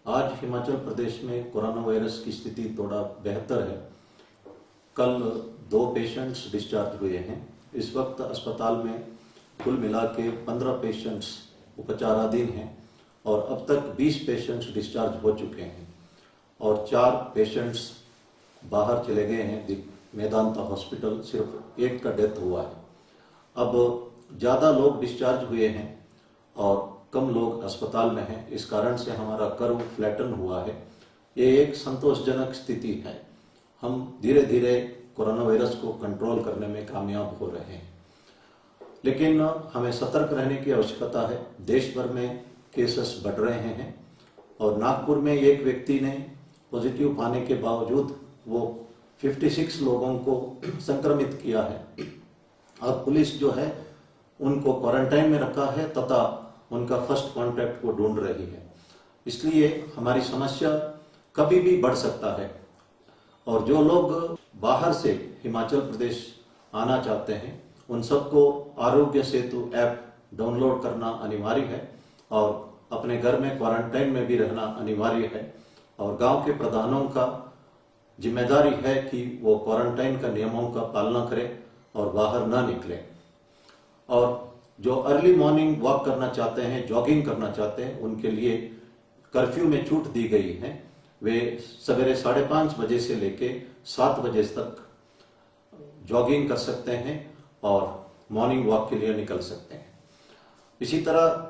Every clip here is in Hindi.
आज हिमाचल प्रदेश में कोरोना वायरस की स्थिति थोड़ा बेहतर है। कल 2 पेशेंट्स डिस्चार्ज हुए हैं। इस वक्त अस्पताल में कुल मिला के 15 पेशेंट्स उपचाराधीन हैं और अब तक 20 पेशेंट्स डिस्चार्ज हो चुके हैं और 4 पेशेंट्स बाहर चले गए हैं। मेदांता हॉस्पिटल सिर्फ एक का डेथ हुआ है। अब ज़्यादा लोग डिस्चार्ज हुए हैं और कम लोग अस्पताल में हैं। इस कारण से हमारा कर्व फ्लैटन हुआ है। ये एक संतोषजनक स्थिति है। हम धीरे धीरे कोरोना वायरस को कंट्रोल करने में कामयाब हो रहे हैं, लेकिन हमें सतर्क रहने की आवश्यकता है। देश भर में केसेस बढ़ रहे हैं और नागपुर में एक व्यक्ति ने पॉजिटिव पाने के बावजूद वो 56 लोगों को संक्रमित किया है। अब पुलिस जो है उनको क्वारंटाइन में रखा है तथा उनका फर्स्ट कांटेक्ट को ढूंढ रही है। इसलिए हमारी समस्या कभी भी बढ़ सकता है और जो लोग बाहर से हिमाचल प्रदेश आना चाहते हैं उन सबको आरोग्य सेतु ऐप डाउनलोड करना अनिवार्य है और अपने घर में क्वारंटाइन में भी रहना अनिवार्य है। और गांव के प्रधानों का जिम्मेदारी है कि वो क्वारंटाइन का नियमों का पालना करें और बाहर ना निकलें। और जो अर्ली मॉर्निंग वॉक करना चाहते हैं, जॉगिंग करना चाहते हैं, उनके लिए कर्फ्यू में छूट दी गई है। वे सवेरे 5:30 बजे से लेके 7 बजे तक जॉगिंग कर सकते हैं और मॉर्निंग वॉक के लिए निकल सकते हैं। इसी तरह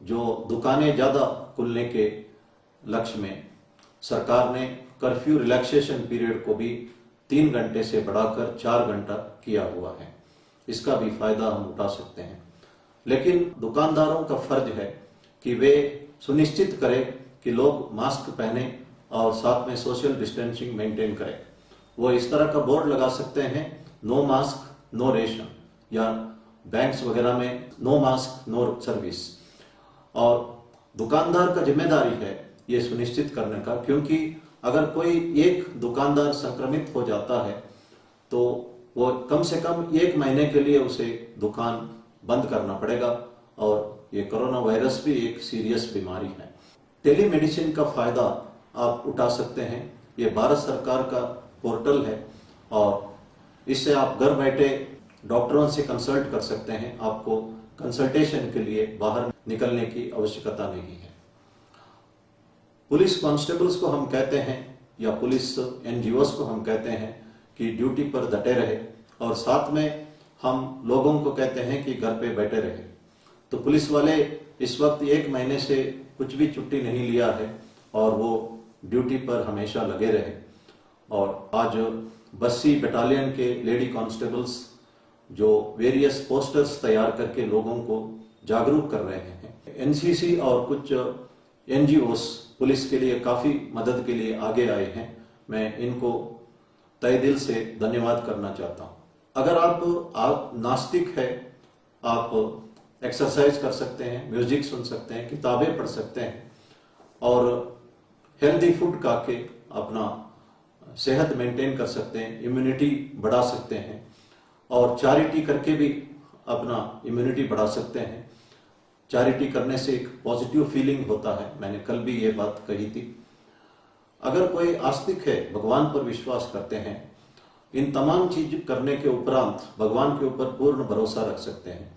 जो दुकानें ज़्यादा खुलने के लक्ष्य में सरकार ने कर्फ्यू रिलैक्सेशन पीरियड को भी 3 घंटे से बढ़ाकर 4 घंटा किया हुआ है। इसका भी फायदा हम उठा सकते हैं, लेकिन दुकानदारों का फर्ज है कि वे सुनिश्चित करें कि लोग मास्क पहने और साथ में सोशल डिस्टेंसिंग मेंटेन करें। वो इस तरह का बोर्ड लगा सकते हैं, नो मास्क नो रेशन, या बैंक्स वगैरह में नो मास्क नो सर्विस। और दुकानदार का जिम्मेदारी है ये सुनिश्चित करने का, क्योंकि अगर कोई एक दुकानदार संक्रमित हो जाता है तो वो कम से कम 1 महीने के लिए उसे दुकान बंद करना पड़ेगा। और ये कोरोना वायरस भी एक सीरियस बीमारी है। टेलीमेडिसिन का फायदा आप उठा सकते हैं। ये भारत सरकार का पोर्टल है और इससे आप घर बैठे डॉक्टरों से कंसल्ट कर सकते हैं। आपको कंसल्टेशन के लिए बाहर निकलने की आवश्यकता नहीं है। पुलिस कांस्टेबल्स को हम कहते हैं या पुलिस एनजीओस को हम कहते हैं कि ड्यूटी पर डटे रहे, और साथ में हम लोगों को कहते हैं कि घर पे बैठे रहे। तो पुलिस वाले इस वक्त 1 महीने से कुछ भी छुट्टी नहीं लिया है और वो ड्यूटी पर हमेशा लगे रहे। और आज 82 बटालियन के लेडी कांस्टेबल्स जो वेरियस पोस्टर्स तैयार करके लोगों को जागरूक कर रहे हैं। एनसीसी और कुछ एनजीओस पुलिस के लिए काफी मदद के लिए आगे आए हैं। मैं इनको तहे दिल से धन्यवाद करना चाहता हूं। अगर आप नास्तिक है, आप एक्सरसाइज कर सकते हैं, म्यूजिक सुन सकते हैं, किताबें पढ़ सकते हैं और हेल्दी फूड खा के अपना सेहत मेंटेन कर सकते हैं, इम्यूनिटी बढ़ा सकते हैं और चैरिटी करके भी अपना इम्यूनिटी बढ़ा सकते हैं। चैरिटी करने से एक पॉजिटिव फीलिंग होता है। मैंने कल भी ये बात कही थी। अगर कोई आस्तिक है, भगवान पर विश्वास करते हैं, इन तमाम चीज करने के उपरांत भगवान के ऊपर पूर्ण भरोसा रख सकते हैं।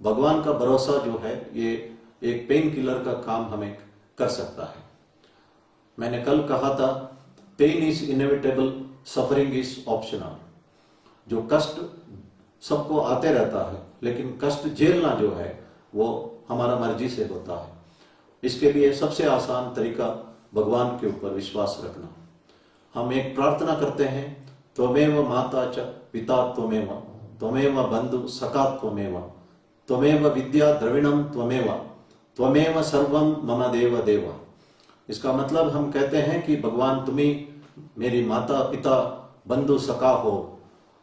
भगवान का भरोसा जो है ये एक पेन किलर का काम हमें कर सकता है। मैंने कल कहा था, pain is inevitable, suffering is optional. जो कष्ट सबको आते रहता है, लेकिन कष्ट झेलना जो है वो हमारा मर्जी से होता है। इसके लिए सबसे आसान तरीका भगवान के ऊपर विश्वास रखना। हम एक प्रार्थना करते हैं, त्वमेव माता च पिता त्वमेव, त्वमेव बंधु सखा त्वमेव, त्वमेव विद्या द्रविणम त्वमेव, त्वमेव सर्वम मम देव देव। इसका मतलब हम कहते हैं कि भगवान तुम ही मेरी माता पिता बंधु सखा हो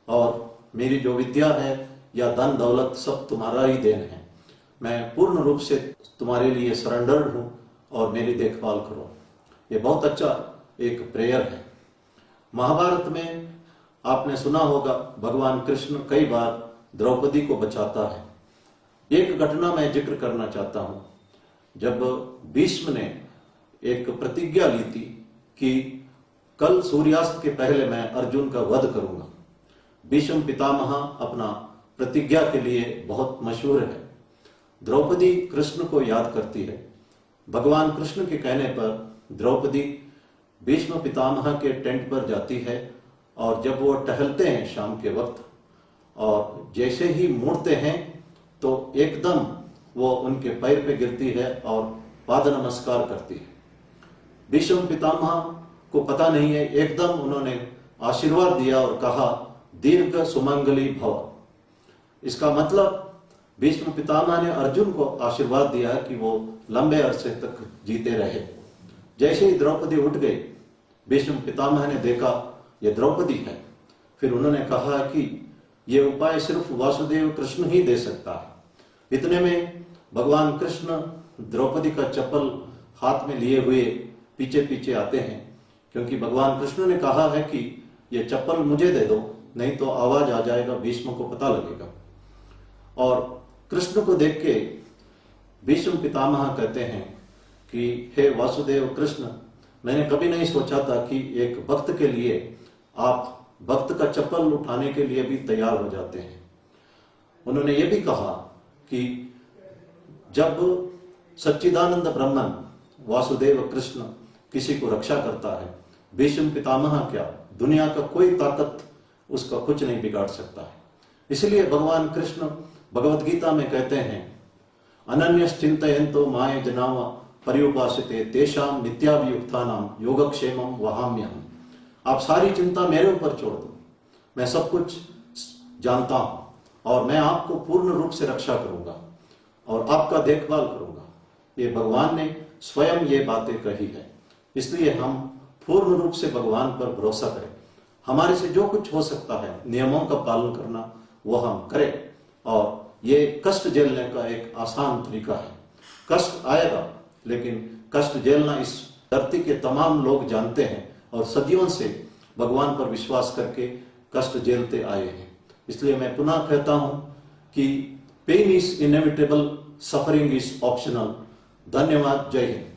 और मेरी जो विद्या है या धन दौलत सब तुम्हारा ही देन है। मैं पूर्ण रूप से तुम्हारे लिए सरेंडर्ड हूं और मेरी देखभाल करो। ये बहुत अच्छा एक प्रेयर है। महाभारत में आपने सुना होगा, भगवान कृष्ण कई बार द्रौपदी को बचाता है। एक घटना मैं जिक्र करना चाहता हूं। जब भीष्म ने एक प्रतिज्ञा ली थी कि कल सूर्यास्त के पहले मैं अर्जुन का वध करूंगा। भीष्म पितामह अपना प्रतिज्ञा के लिए बहुत मशहूर है। द्रौपदी कृष्ण को याद करती है। भगवान कृष्ण के कहने पर द्रौपदी भीष्म पितामह के टेंट पर जाती है और जब वो टहलते हैं शाम के वक्त और जैसे ही मुड़ते हैं तो एकदम वो उनके पैर पे गिरती है और पाद नमस्कार करती है। भीष्म पितामह को पता नहीं है, एकदम उन्होंने आशीर्वाद दिया और कहा दीर्घ सुमंगली भव। इसका मतलब भीष्म पितामह ने अर्जुन को आशीर्वाद दिया कि वो लंबे अरसे तक जीते रहे। जैसे ही द्रौपदी उठ गई, भीष्म पितामह ने देखा ये द्रौपदी है। फिर उन्होंने कहा कि ये उपाय सिर्फ वासुदेव कृष्ण ही दे सकता है। इतने में भगवान कृष्ण द्रौपदी का चप्पल हाथ में लिए हुए पीछे पीछे आते हैं, क्योंकि भगवान कृष्ण ने कहा है कि ये चप्पल मुझे दे दो, नहीं तो आवाज आ जाएगा, भीष्म को पता लगेगा। और कृष्ण को देख के भीष्म पितामह कहते हैं कि हे वासुदेव कृष्ण, मैंने कभी नहीं सोचा था कि एक भक्त के लिए आप भक्त का चप्पल उठाने के लिए भी तैयार हो जाते हैं। उन्होंने ये भी कहा कि जब सच्चिदानंद ब्रह्मन वासुदेव कृष्ण किसी को रक्षा करता है, भीष्म पितामह क्या, दुनिया का कोई ताकत उसका कुछ नहीं बिगाड़ सकता है। इसलिए भगवान कृष्ण भगवत गीता में कहते हैं अनन्यश्चिन्तयन्तो माय जनाव पर्युपासिते तेषां नित्याभियुक्तानां योगक्षेमं वहाम्यहम्। आप सारी चिंता मेरे ऊपर छोड़ दो, मैं सब कुछ जानता हूं और मैं आपको पूर्ण रूप से रक्षा करूंगा और आपका देखभाल करूंगा। ये भगवान ने स्वयं ये बातें कही है। इसलिए हम पूर्ण रूप से भगवान पर भरोसा करें। हमारे से जो कुछ हो सकता है नियमों का पालन करना वो हम करें। और ये कष्ट झेलने का एक आसान तरीका है। कष्ट आएगा, लेकिन कष्ट झेलना इस धरती के तमाम लोग जानते हैं और सदियों से भगवान पर विश्वास करके कष्ट झेलते आए हैं। इसलिए मैं पुनः कहता हूं कि pain is inevitable, suffering is optional. धन्यवाद। जय हिंद।